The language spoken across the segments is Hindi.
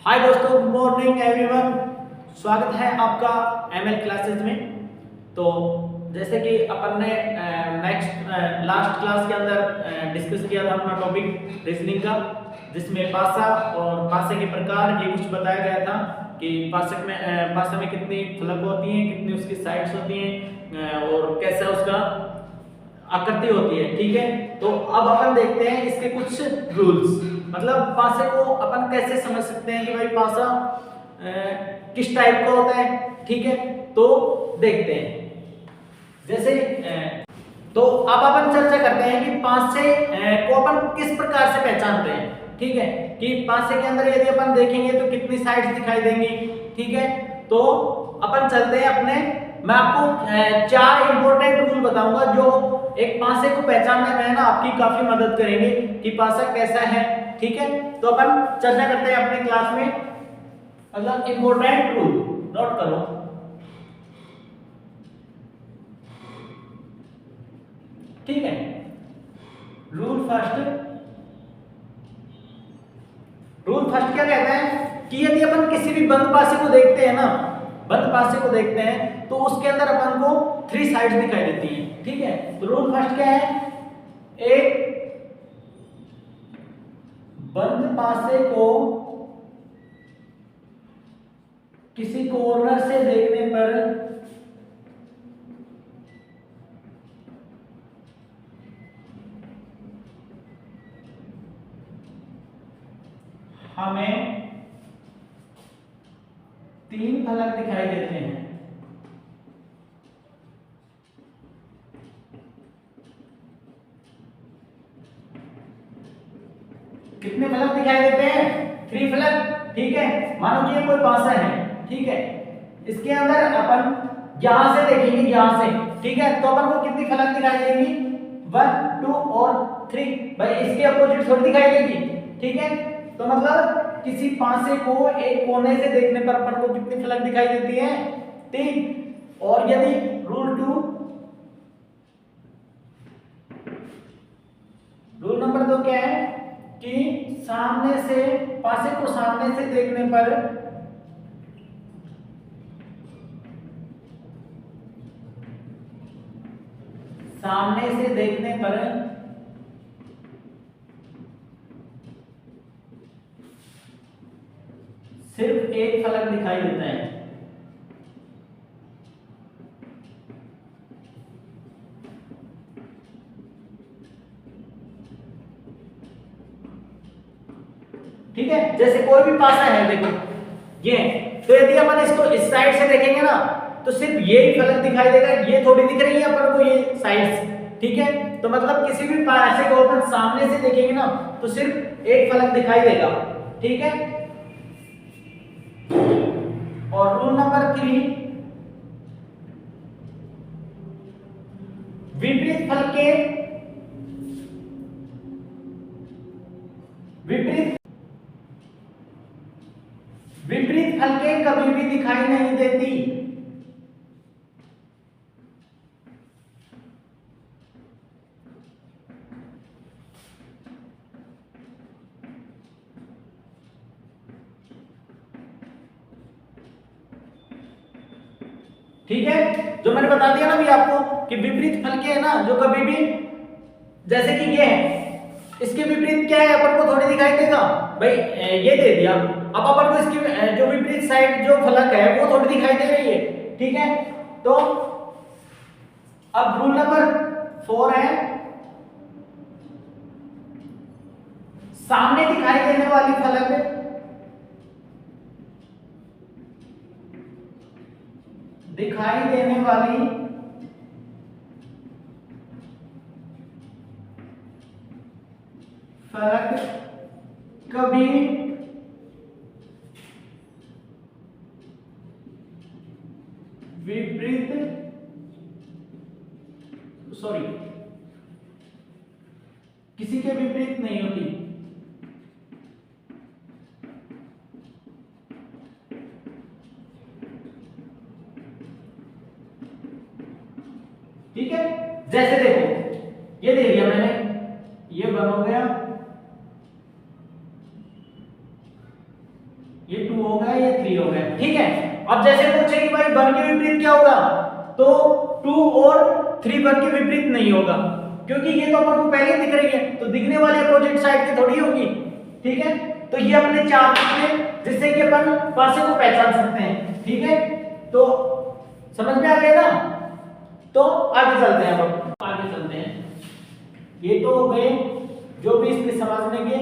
हाय दोस्तों, गुड मॉर्निंग एवरीवन। स्वागत है आपका एमएल क्लासेस में। तो जैसे कि अपन ने लास्ट क्लास के अंदर डिस्कस किया था अपना टॉपिक रीजनिंग का, जिसमें पासा और पासे के प्रकार ये कुछ बताया गया था कि पासा में कितनी फलक होती हैं, कितनी उसकी साइड्स होती हैं और कैसा उसका आकृति होती है। ठीक है, तो अब अपन देखते हैं इसके कुछ रूल्स। मतलब पासे को अपन कैसे समझ सकते हैं कि भाई पासा किस टाइप का होता है। ठीक है, तो देखते हैं। जैसे तो अब अपन चर्चा करते हैं कि पासे को अपन किस प्रकार से पहचानते हैं। ठीक है, कि पासे के अंदर यदि अपन देखेंगे तो कितनी साइड्स दिखाई देंगी। ठीक है, तो अपन चलते हैं अपने, मैं आपको चार इंपॉर्टेंट रूल बताऊंगा जो एक पासे को पहचानने में ना आपकी काफी मदद करेंगे कि पासा कैसा है। ठीक है, तो अपन चर्चा करते हैं अपने क्लास में। मतलब इंपॉर्टेंट रूल नोट करो। ठीक है, रूल फर्स्ट क्या कहता है कि यदि अपन किसी भी बंद पासे को देखते हैं ना, बंद पासे को देखते हैं तो उसके अंदर अपन को 3 साइड्स दिखाई देती हैं। ठीक है, तो रूल फर्स्ट क्या है, एक बंद पासे को किसी कॉर्नर से देखने पर हमें 3 फलक दिखाई देते हैं। कितने फलक दिखाई देते हैं? 3 फलक। ठीक है, मानो कि ये कोई पासा है। ठीक है, इसके अंदर अपन यहां से देखेंगे, यहां से। ठीक है, तो अपन को कितनी फलक दिखाई देगी? 1 2 और 3। भाई इसके अपोजिट थोड़ी दिखाई देगी। ठीक है, तो मतलब किसी पासे को एक कोने से देखने पर अपन को कितनी फलक दिखाई देती है? 3। और यदि रूल नंबर 2 क्या है कि सामने से, पासे को सामने से देखने पर सिर्फ एक फलक दिखाई देता है। ठीक है, जैसे कोई भी पासा है, देखो ये, तो यदि अपन इसको इस साइड से देखेंगे ना तो सिर्फ ये ही फलक दिखाई देगा, ये थोड़ी दिख रही है अपन को, ये साइड्स। ठीक है, तो मतलब किसी भी पासे को अपन सामने से देखेंगे ना तो सिर्फ एक फलक दिखाई देगा। ठीक है, और रूल नंबर 3, विपरीत फल के विपरीत फलके कभी भी दिखाई नहीं देती। ठीक है, जो मैंने बता दिया ना भी आपको कि विपरीत फलके है ना जो कभी भी, जैसे कि ये है, इसके विपरीत क्या है अपन को थोड़ी दिखाई देगा। भाई ये दे दिया, अब अपन को इसकी जो विपरीत साइड जो फलक है वो थोड़ी दिखाई दे रही है। ठीक है, तो अब रूल नंबर 4 है, सामने दिखाई देने वाली फलक कभी विपरीत किसी के विपरीत नहीं होती। ठीक है, जैसे देखो ये दे दिया मैंने, ये बन हो गया, ये 2 हो गया, ये 3 हो गया, ठीक है। अब जैसे पूछे कि भाई 1 के विपरीत क्या होगा, तो 2 और 3 1 के विपरीत नहीं होगा, क्योंकि ये तो अपन को पहले ही दिख रही है, तो दिखने वाली अपोजिट साइड की थोड़ी होगी, ठीक है। तो ये अपने 4 थे, जिससे कि अपन पासे को पहचान सकते हैं, ठीक है। तो समझ में आ गया ना। तो आगे चलते हैं, अब आगे चलते हैं। ये तो हो गए जो भी इसके समझने के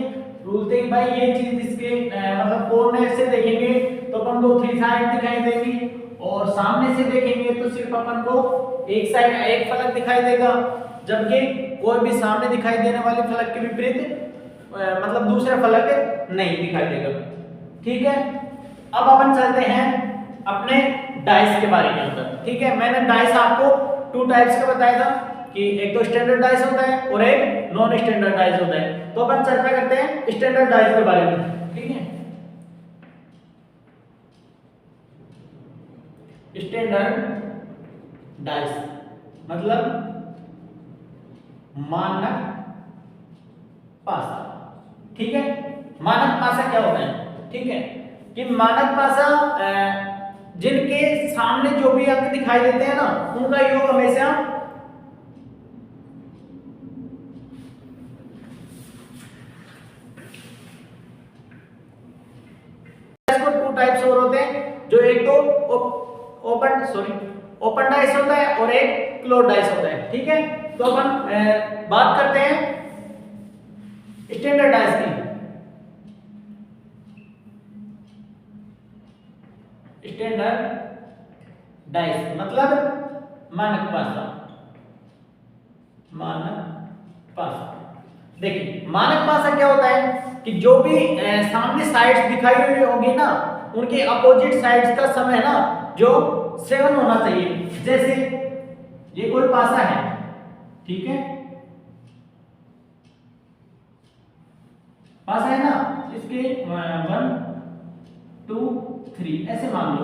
रूल थे। भाई ये चीज इसके मतलब कोने से देखेंगे तो अपन को 3 साइड दिखाई देगी, और सामने से देखेंगे तो सिर्फ अपन को एक साइड, एक फलक दिखाई देगा, जबकि कोई भी सामने दिखाई देने वाले फलक के विपरीत मतलब दूसरा फलक नहीं दिखाई देगा, ठीक है। अब अपन चलते हैं अपने डाइस के बारे में अंदर, ठीक है। मैंने डाइस आपको 2 टाइप्स का बताया था कि एक तो स्टैंडर्ड डाइस होता है और एक नॉन स्टैंडर्ड डाइस होता है। तो अपन चर्चा करते हैं स्टैंडर्ड डाइस के बारे में, ठीक है। स्टैंडर्ड डाइस मतलब मानक पासा, ठीक है। मानक पासा क्या होता है, ठीक है, कि मानक पासा जिनके सामने जो भी अंक दिखाई देते हैं ना, उनका योग हमेशा टाइप्स और होते हैं, जो एक तो ओपन डाइस होता है और एक क्लोज डाइस होता है, ठीक है। तो अपन बात करते हैं स्टैंडर्ड डाइस की। स्टैंडर्ड डाइस मतलब मानक पासा। मानक पासा, देखिए मानक पासा क्या होता है कि जो भी सामने साइड्स दिखाई हुई होंगी ना, उनके अपोजिट साइड्स का समय ना जो 7 होना चाहिए। जैसे ये कोई पासा है, ठीक है, पासा है ना, इसके 1 2 3 ऐसे मान लो,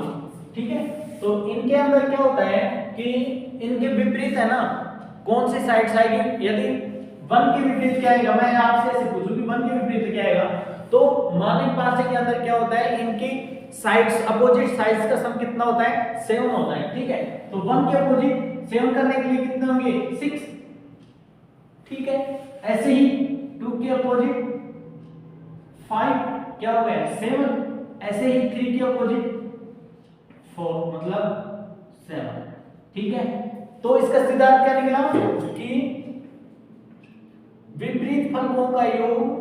ठीक है। तो इनके अंदर क्या होता है कि इनके विपरीत है ना, कौन सी साइड्स आएगी। यदि 1 के विपरीत क्या आएगा, मैं आपसे ऐसे पूछूं कि 1 के विपरीत क्या आएगा, तो मानक पासे के अंदर क्या होता है, इनकी साइड्स अपोजिट साइड्स का सम कितना होता है, 7 होता है, ठीक है। तो 1 के अपोजिट 7 करने के लिए कितने होंगे, 6, ठीक है। ऐसे ही 2 के अपोजिट 5 क्या हो गया, 7। ऐसे ही 3 के अपोजिट 4 मतलब 7, ठीक है। तो इसका सीधा अर्थ क्या निकला कि विपरीत फलकों का योग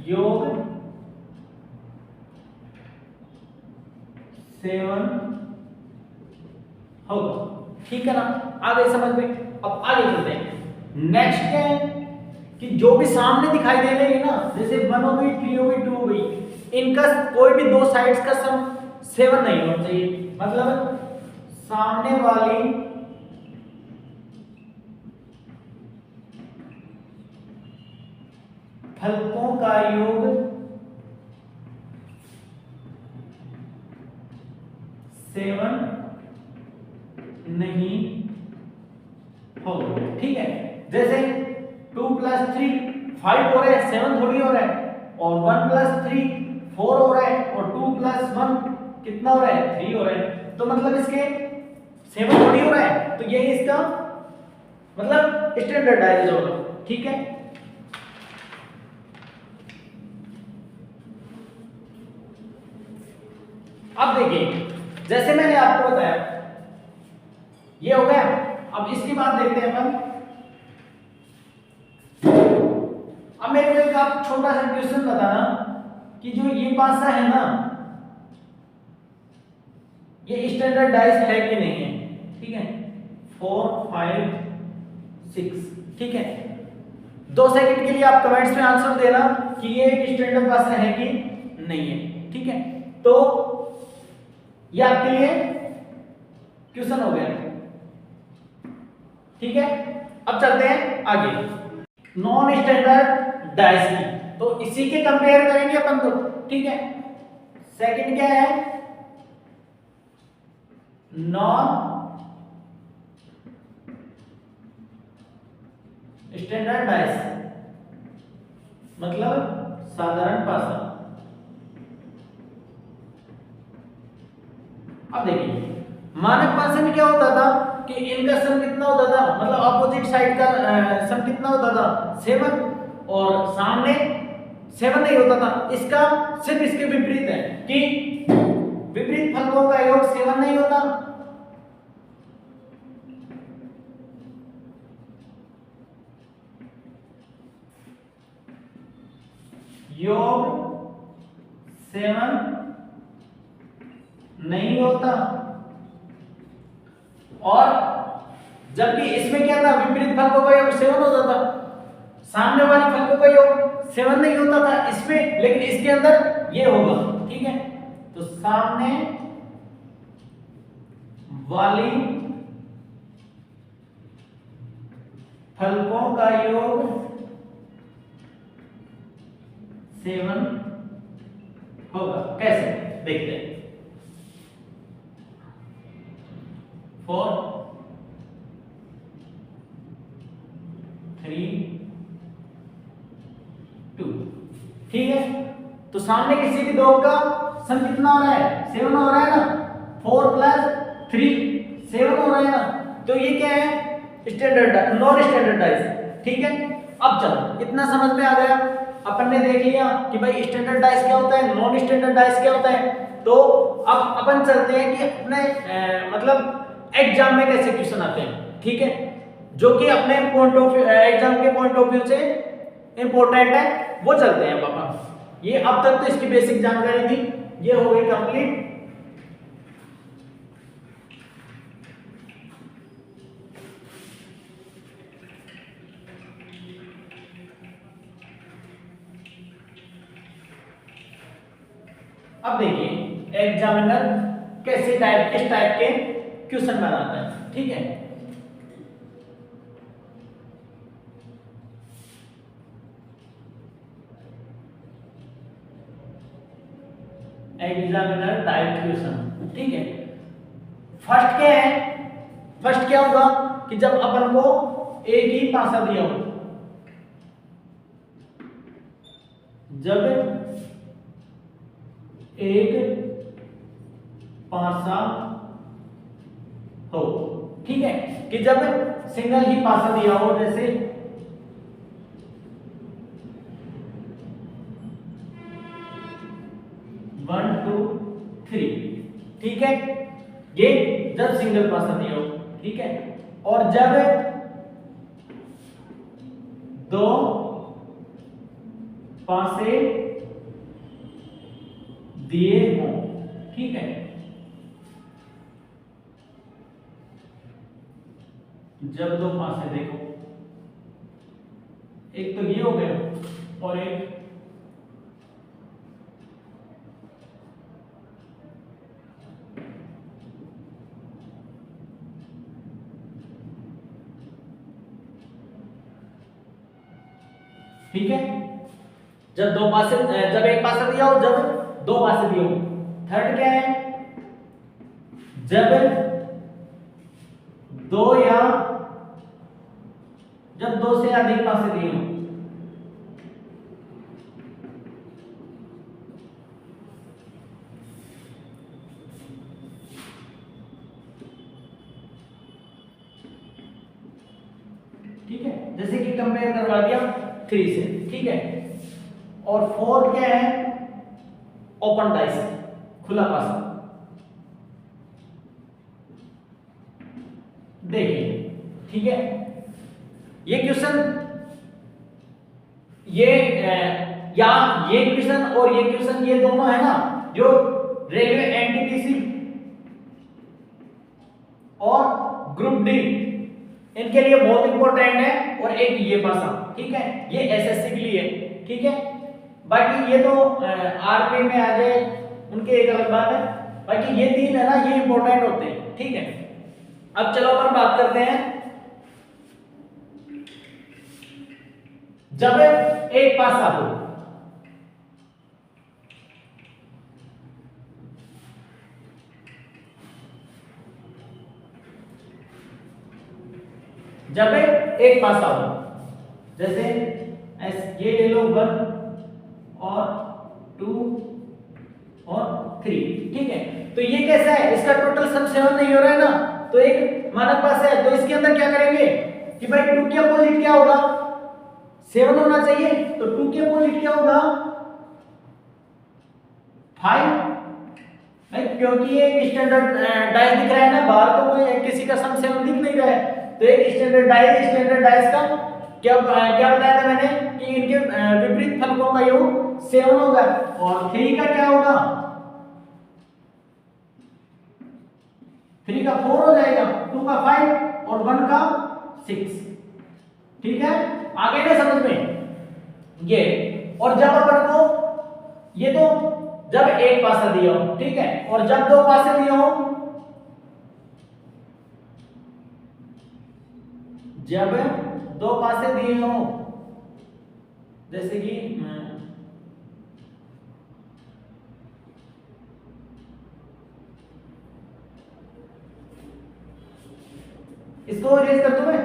योग 7 होगा, ठीक है ना। आगे समझ में। अब आगे चलते हैं। नेक्स्ट क्या है कि जो भी सामने दिखाई दे रही है ना, जैसे 1 हो गई, 3 हो गई, 2 हो गई, इनका कोई भी 2 साइड्स का सम 7 नहीं होना चाहिए। मतलब सामने वाली फलकों का योग 7 नहीं होगा, ठीक है। जैसे 2 + 3 5 हो रहा है, 7 थोड़ी हो रहा है, और 1 + 3 4 हो रहा है, और 2 + 1 कितना हो रहा है, 3 हो रहा है। तो मतलब इसके 7 थोड़ी हो रहा है, तो यही इसका मतलब स्टैंडर्डाइज होगा, ठीक है। अब देखिए, जैसे मैंने आपको बताया ये हो गया। अब इसके बाद देखते हैं अपन। अब मेरे को एक आप छोटा सा क्वेश्चन बताना कि जो ये पासा है ना, ये स्टैंडर्डाइज है कि नहीं है, ठीक है। 4 5 6, ठीक है। 2 सेकंड के लिए आप कमेंट्स में आंसर देना कि ये एक स्टैंडर्ड पासा है कि नहीं है, ठीक है। तो ये आपके लिए क्वेश्चन हो गया, ठीक है। अब चलते हैं आगे नॉन स्टैंडर्ड डाइस की। तो इसी के कंपेयर करेंगे अपन तो, ठीक है। सेकंड क्या है, नॉन स्टैंडर्ड डाइस मतलब साधारण पासा। अब देखिए मानक पासे में क्या होता था कि इनका सम कितना होता था, मतलब अपोजिट साइड का सम कितना होता था 7, और सामने 7 नहीं होता था। इसका सिर्फ इसके विपरीत है कि विपरीत फलकों का योग 7 नहीं होता, योग 7 नहीं होता। और जबकि इसमें क्या था, विपरीत फलकों का योग 7 होता था, सामने वाले फलकों का योग 7 नहीं होता था इसमें, लेकिन इसके अंदर ये होगा। ठीक है, तो सामने वाली फलकों का योग 7 होगा। कैसे देखते हैं। 4 3 2। ठीक है, तो सामने किसी भी दो का सम कितना हो रहा है, 7 हो रहा है ना। 4 + 3 7 हो रहा है ना। तो ये क्या है, स्टैंडर्ड नॉन स्टैंडर्डाइज। ठीक है, अब चलो इतना समझ में आ गया। अपन ने देख लिया कि भाई स्टैंडर्डाइज क्या होता है, नॉन स्टैंडर्डाइज क्या होता है। तो अब अपन चलते हैं कि अपने मतलब एग्जाम में कैसे क्वेश्चन आते हैं। ठीक है, जो कि अपने पॉइंट ऑफ एग्जाम के पॉइंट ऑफ व्यू से इंपॉर्टेंट है, वो चलते हैं पापा। ये अब तक तो इसकी बेसिक जानकारी थी, ये हो गई कंप्लीट। अब देखिए एग्जामिनर कैसे किस टाइप के क्वेश्चन बनाता है। ठीक है, एग्जामिनर टाइप क्वेश्चन। ठीक है, फर्स्ट क्या है, फर्स्ट क्या होगा कि जब अपन को एक ही पासा दिया हो, जब एक पासा हो। ठीक है, कि जब सिंगल ही पासा दिया हो, जैसे 1 2 3। ठीक है, ये जब सिंगल पासा दिया हो। ठीक है, और जब दो पासे दिए हों। ठीक है, जब दो पासे देखो, एक तो ये हो गया और एक ठीक है, जब दो पासे, जब एक पासा दिया हो, जब दो पासे दिए हो। थर्ड क्या है, जब दो या जब दो से अधिक पासे दिए हो। ठीक है, जैसे कि कंपेयर करवा दिया 3 से। ठीक है, और फोर्थ क्या है, ओपन डाइस, खुला पासा। देखिए, ठीक है, ये क्वेश्चन ये या ये क्वेश्चन और ये क्वेश्चन, ये दोनों है ना, जो रेलवे एनटीपीसी और ग्रुप डी, इनके लिए बहुत इंपॉर्टेंट है। और एक ये पासा, ठीक है, ये एसएससी के लिए। ठीक है, बाकी ये तो आर्मी में आ जाए उनके एक अलग बात है, बाकी ये तीन है ना, ये इंपॉर्टेंट होते हैं। ठीक है, अब चलो अपन बात करते हैं, जब एक पासा हो, जब एक पासा हो, जैसे ये ले लो 1 और 2 और 3, ठीक है। तो ये कैसा है, इसका टोटल सम 7 नहीं हो रहा है ना, तो एक मानक पास है, तो इसके अंदर क्या करेंगे कि भाई 2 के अपोजिट क्या होगा, 7 होना चाहिए, तो 2 के अपोजिट क्या होगा 5, क्योंकि ये एक स्टैंडर्ड डाइस दिख रहा है ना बाहर, तो कोई किसी का सम 7 दिख नहीं रहा है, तो एक स्टैंडर्ड डाइस का क्या बताया था मैंने कि इनके विपरीत फलकों का योग 7 होगा, और 3 का क्या होगा, 3 का 4 हो जाएगा, 2 का 5 और 1 का 6, ठीक है। आगे ना समझ में ये, और जब अपन को ये तो जब एक पासा दिया हो, ठीक है, और जब 2 पासे दिए हो, जब 2 पासे दिए हो, जैसे कि इसको रेज कर दूं मैं,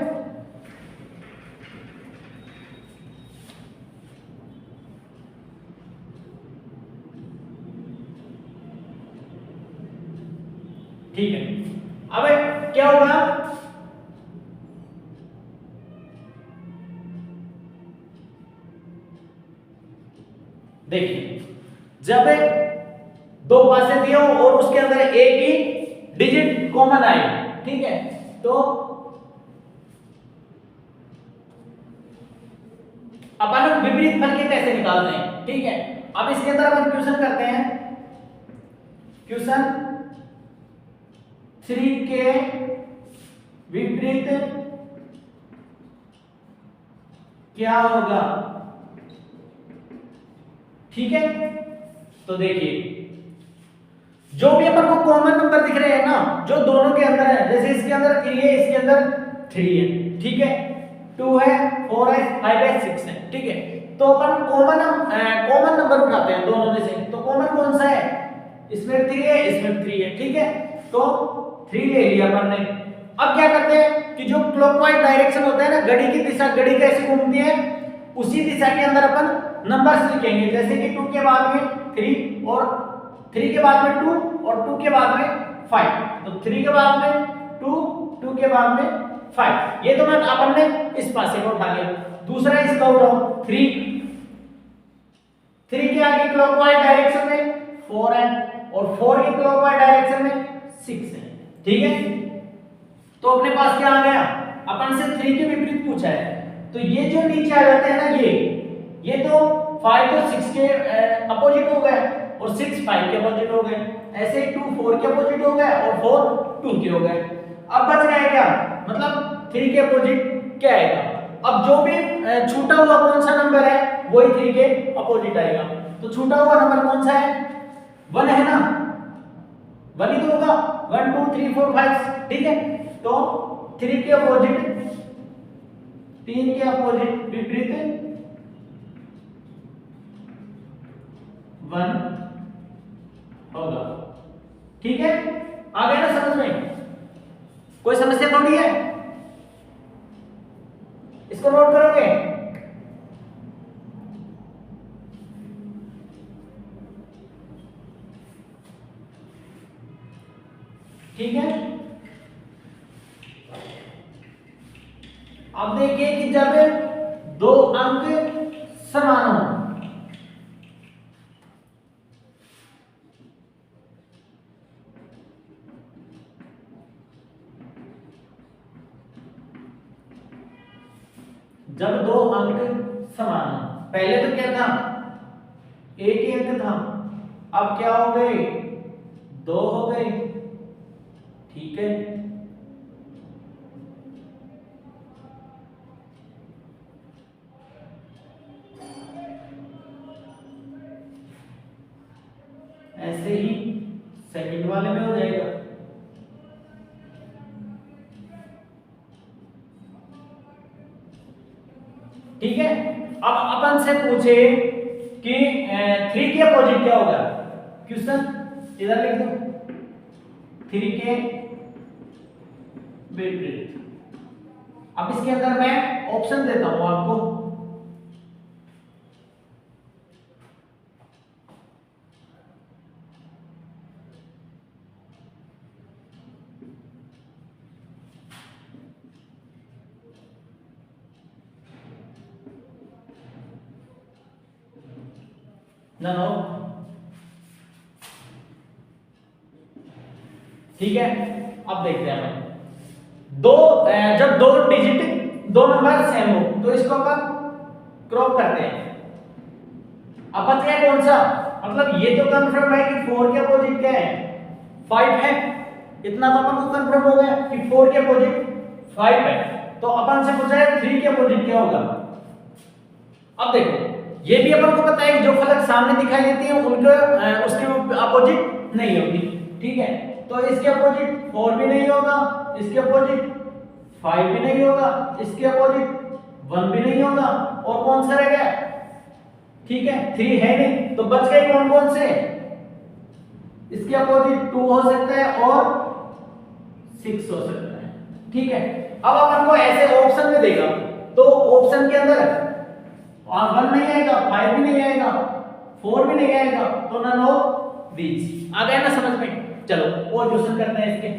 ठीक है। अब क्या होगा, देखिए जब 2 पासे दिए हो और उसके अंदर एक ही डिजिट कॉमन आए, ठीक है, तो अपन विपरीत फल के कैसे निकालते हैं, ठीक है। अब इसके अंदर अपन क्वेश्चन करते हैं, क्वेश्चन 3 के विपरीत क्या होगा, ठीक है। तो देखिए जो भी अपन को कॉमन नंबर दिख रहे हैं ना, जो दोनों के अंदर है, जैसे इसके अंदर 3 है, इसके अंदर 3 है, ठीक है, 2 है, 4 है, 5 है, 6 है, ठीक है। तो अपन कॉमन नंबर उठाते हैं दोनों में से, तो कॉमन कौन सा है, इसमें 3 है, इसमें 3 है, ठीक है, तो 3 ले लिया अपन ने। अब क्या करते हैं कि जो क्लॉकवाइज डायरेक्शन होता है ना, घड़ी की दिशा, घड़ी कैसे घूमती है, उसी दिशा के अंदर अपन नंबर्स लिखेंगे, जैसे कि 2 के बाद में 3 और 3 के बाद में 2 और 2 के बाद में 5, तो 3 के बाद में 2, 2 के बाद में 5, ये तो मैं अपन ने इस पासे को उठा लिया। दूसरा इसका उठाओ 3 के आगे क्लॉकवाइज डायरेक्शन में 4 है और 4 की क्लॉकवाइज डायरेक्शन में 6 है, ठीक है। तो अपने पास क्या आ गया, अपन से 3 के विपरीत पूछा है, तो ये जो नीचे आ जाते हैं ना, ये तो 5 तो 6 के अपोजिट हो गए और 6 5 के अपोजिट हो गए, ऐसे ही 2 4 के अपोजिट हो गए और 4 2 के हो गए। अब बच गया क्या, मतलब 3 के अपोजिट क्या आएगा, अब जो भी छूटा हुआ कौन सा नंबर है वही 3 के अपोजिट आएगा, तो छूटा हुआ नंबर कौन सा है, 1 है ना, 1 ही तो होगा, 1 2 3 4 5, ठीक है। तो 3 के अपोजिट, 3 के अपोजिट विपरीत 1 होगा, ठीक है। आ गया ना समझ में, कोई समस्या थोड़ी है, इसको नोट करोगे, ठीक है। अब देखिए कि जब 2 अंक समान हो, जब 2 अंक समान हो, पहले तो क्या था, एक ही अंक था, अब क्या हो गए, 2 हो गए, ठीक है। ऐसे ही सेकंड वाले में हो जाएगा, ठीक है। अब अपन से पूछे कि 3 के अपोजिट क्या होगा, क्वेश्चन इधर लिख दो, 3 के विपरीत। अब इसके अंदर मैं ऑप्शन देता हूं आपको, नन ऑफ, ठीक है। अब देखते हैं अपन जब दो डिजिट दो नंबर सेम हो तो इसको अपन क्रॉप करते हैं। अब बच गया कौन सा, मतलब ये तो कंफर्म है कि 4 के अपोजिट क्या है 5 है, इतना तो अपन को कंफर्म हो गया कि 4 के अपोजिट 5 है। तो अपन से पूछा है 3 के अपोजिट क्या होगा। अब देखो ये भी अपन को पता है कि जो फलक सामने दिखाई देती है उनके उसके अपोजिट नहीं होती, ठीक है। तो इसके अपोजिट 4 भी नहीं होगा, इसके अपोजिट 5 भी नहीं होगा, इसके अपोजिट 1 भी नहीं होगा, और कौन सा रह गया, ठीक है 3 है नहीं, तो बच गए कौन कौन से, इसके अपोजिट 2 हो सकता है और 6 हो सकता है, ठीक है। अब अपन को ऐसे ऑप्शन में देगा तो ऑप्शन के अंदर 1 नहीं आएगा, 5 भी नहीं आएगा, 4 भी नहीं आएगा, तो नन ऑफ दीज। आ गया ना समझ में। चलो और क्वेश्चन करते हैं इसके।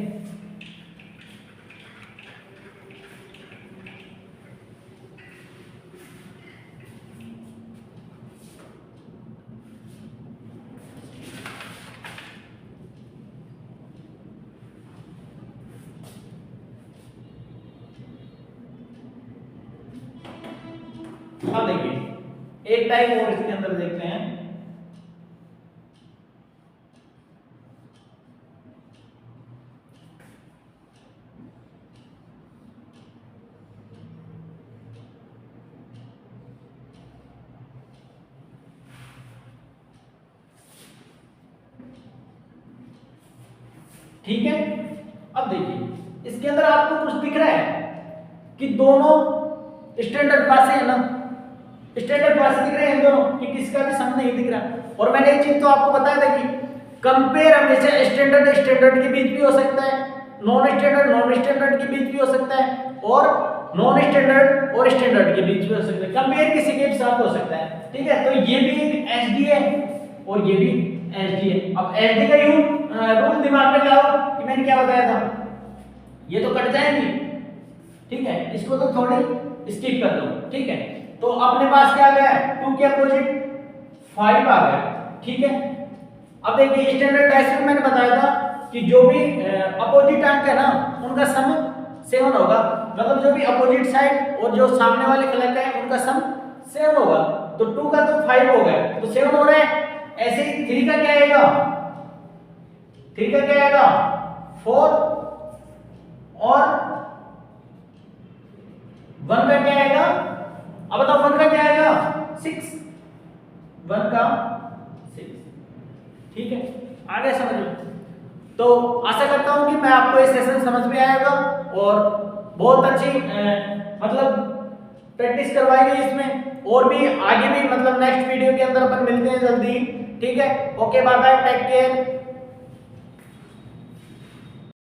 अब देखिए एक टाइप और इसके अंदर देखते हैं। ठीक है, अब देखिए इसके अंदर आपको कुछ दिख रहा है कि दोनों स्टैंडर्ड पासे है ना, स्टैंडर्ड पासे दिख रहे हैं दोनों, कि किसका भी सम नहीं दिख रहा। और मैंने एक चीज तो आपको बताया था कि कंपेयर हमेशा स्टैंडर्ड स्टैंडर्ड के बीच भी हो सकता है, नॉन स्टैंडर्ड के बीच भी हो सकता है, और नॉन स्टैंडर्ड और स्टैंडर्ड के बीच भी हो सकता है, कंपेयर किसी के साथ हो सकता है, ठीक है। तो ये भी एक एसडी है और ये भी एसडी है। अब एसडी का रूल दिमाग में लाओ कि मैंने क्या बताया था, ये तो कट जाएंगी, ठीक है, इसको तो थोड़ी स्किप कर दो, ठीक है। तो अपने पास क्या आ गया, 2 के अपोजिट 5 आ गया, ठीक है। अब देखिए स्टैंडर्ड डाइस में मैंने बताया था कि जो भी अपोजिट अंक है ना उनका सम 7 होगा, मतलब जो भी अपोजिट साइड और जो सामने वाले फलक है उनका सम 7 होगा। तो 2 का तो 5 हो गया तो 7 हो रहा है। ऐसे ही 3 का क्या आएगा, 3 का क्या आएगा 4, और 1 का क्या आएगा, अब बताओ 1 का क्या आएगा 6, 1 का 6, ठीक है। आगे समझ लो। तो आशा करता हूं कि मैं आपको ये सेशन समझ में आएगा और बहुत अच्छी मतलब प्रैक्टिस करवाई गई इसमें, और भी आगे भी मतलब नेक्स्ट वीडियो के अंदर अपन मिलते हैं जल्दी, ठीक है। Okay bye bye, take care.